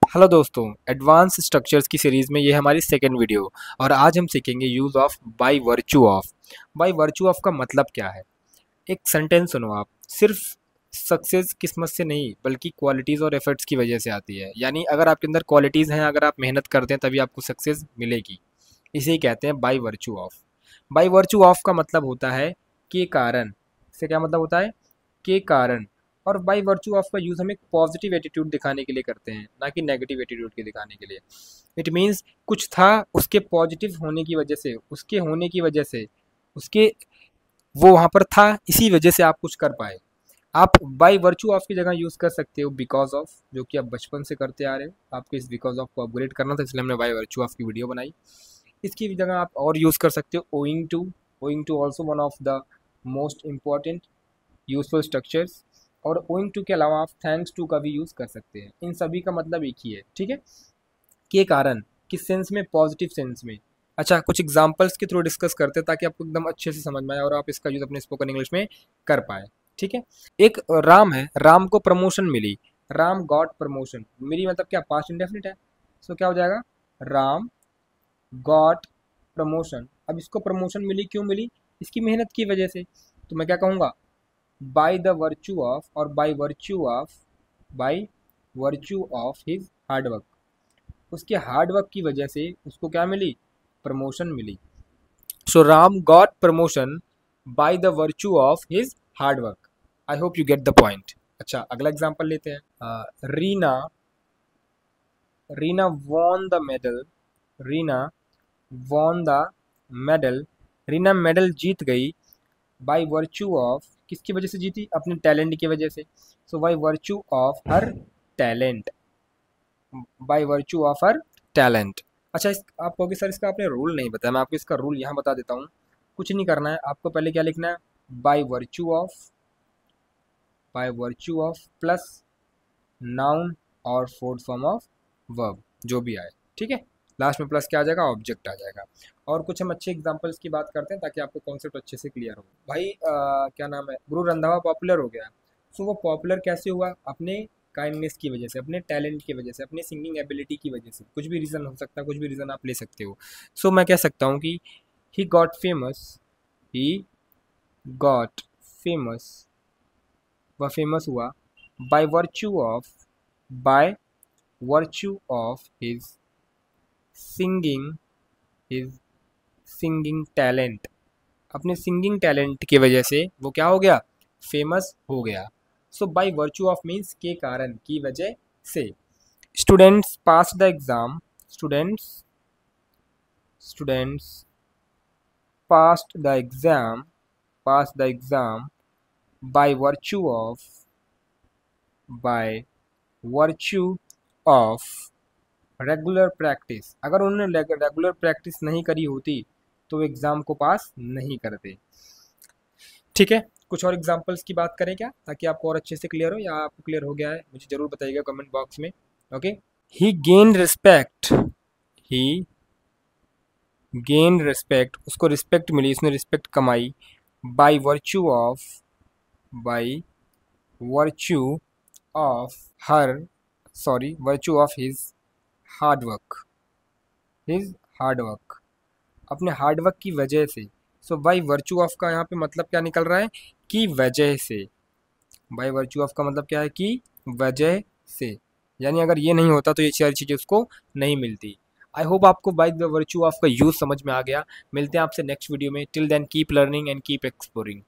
Hello दोस्तों, advance structures की series में ये हमारी सेकेंड वीडियो और आज हम सीखेंगे use of bye virtue of. Bye virtue of का मतलब क्या है? एक सेंटेंस सुनो आप। सिर्फ सक्सेस किस्मत से नहीं बल्कि क्वालिटीज़ और एफर्ट्स की वजह से आती है। यानी अगर आपके अंदर क्वालिटीज़ हैं, अगर आप मेहनत करते हैं तभी आपको सक्सेस मिलेगी। इसे ही कहते हैं bye virtue of. Bye virtue of का मतलब होता है के कारण। इससे क्या मतलब होता है? के कारण। और बाय वर्च्यू ऑफ का यूज़ हम एक पॉजिटिव एटीट्यूड दिखाने के लिए करते हैं, ना कि नेगेटिव एटीट्यूड के दिखाने के लिए। इट मीन्स कुछ था, उसके पॉजिटिव होने की वजह से, उसके होने की वजह से, उसके वो वहाँ पर था, इसी वजह से आप कुछ कर पाए। आप बाय वर्च्यू ऑफ की जगह यूज़ कर सकते हो बिकॉज ऑफ, जो कि आप बचपन से करते आ रहे हो। आपको इस बिकॉज ऑफ को अपग्रेड करना था, इसलिए हमने बाय वर्च्यू ऑफ की वीडियो बनाई। इसकी भी जगह आप और यूज़ कर सकते हो owing to. Owing to also one of the most important useful structures. और ओइंग टू के अलावा आप थैंक्स टू का भी यूज़ कर सकते हैं। इन सभी का मतलब एक ही है, ठीक है। के कारण किस सेंस में? पॉजिटिव सेंस में। अच्छा, कुछ एग्जांपल्स के थ्रू डिस्कस करते हैं ताकि आपको एकदम अच्छे से समझ में आए और आप इसका यूज़ अपने स्पोकन इंग्लिश में कर पाए, ठीक है। एक राम है, राम को प्रमोशन मिली। राम गॉट प्रमोशन मिली मतलब क्या? पास्ट इंडेफिनिट है। सो क्या हो जाएगा? Ram got promotion. अब इसको प्रमोशन मिली, क्यों मिली? इसकी मेहनत की वजह से। तो मैं क्या कहूँगा? बाय द वर्च्यू ऑफ, और by virtue of his hard work. उसके हार्डवर्क की वजह से उसको क्या मिली? प्रमोशन मिली। So Ram got promotion by the virtue of his hard work. I hope you get the point. अच्छा, अगला एग्जांपल लेते हैं। Reena Reena won the medal. Reena won the medal. Reena medal जीत गई बाय वर्च्यू ऑफ, किसकी वजह से जीती? अपने टैलेंट की वजह से। So by virtue of her talent. By virtue of her talent. अच्छा, आप कहोगे सर इसका आपने रूल नहीं बताया। मैं आपको इसका रूल यहाँ बता देता हूँ। कुछ नहीं करना है आपको, पहले क्या लिखना है? Bye virtue of plus noun और फोर्थ फॉर्म ऑफ वर्ब, जो भी आए, ठीक है। लास्ट में प्लस क्या आ जाएगा? ऑब्जेक्ट आ जाएगा। और कुछ हम अच्छे एग्जांपल्स की बात करते हैं ताकि आपको कॉन्सेप्ट अच्छे से क्लियर हो। भाई क्या नाम है? गुरु रंधावा पॉपुलर हो गया। सो वो पॉपुलर कैसे हुआ? अपने काइंडनेस की वजह से, अपने टैलेंट की वजह से, अपनी सिंगिंग एबिलिटी की वजह से। कुछ भी रीज़न हो सकता है, कुछ भी रीज़न आप ले सकते हो। सो मैं कह सकता हूँ कि he got famous. He got famous, वह फेमस हुआ by by virtue of singing his singing talent. अपने सिंगिंग टैलेंट की वजह से वो क्या हो गया? फेमस हो गया। सो बाय वर्च्यू ऑफ मीन्स के कारण, की वजह से। Students pass the exam. Students passed the exam by virtue of regular practice. अगर उन्होंने रेगुलर प्रैक्टिस नहीं करी होती तो एग्ज़ाम को पास नहीं करते, ठीक है। कुछ और एग्जांपल्स की बात करें क्या, ताकि आपको और अच्छे से क्लियर हो, या आपको क्लियर हो गया है मुझे ज़रूर बताइएगा कमेंट बॉक्स में। Okay. He gain respect. He gain respect, उसको रिस्पेक्ट मिली, उसने रिस्पेक्ट कमाई by by virtue of virtue of his hard work. अपने हार्डवर्क की वजह से। सो बाय वर्च्यू ऑफ का यहाँ पे मतलब क्या निकल रहा है? की वजह से। बाय वर्च्यू ऑफ का मतलब क्या है? की वजह से। यानी अगर ये नहीं होता तो ये सारी चीज़ें उसको नहीं मिलती। आई होप आपको बाय द वर्च्यू ऑफ का यूज़ समझ में आ गया। मिलते हैं आपसे नेक्स्ट वीडियो में। Till then keep learning and keep exploring.